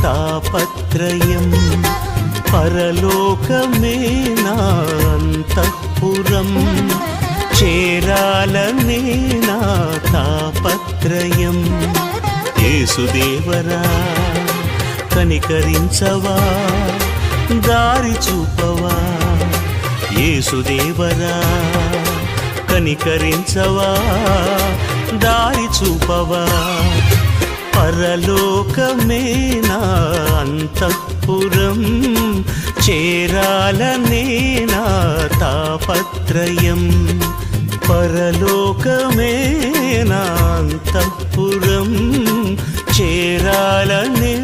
తాపత్రయం పరలోకమే నా అంతఃపురం చేరాలనే నా తాపత్రయం యేసుదేవరా కనికరించవా దారి చూపవా యేసుదేవరా కనికరించవా దారి చూపవా పరలోకమే నా అంతఃపురం చేరాలనే నా తాపత్రయం పరలోకమే నా అంతఃపురం చేరాలనే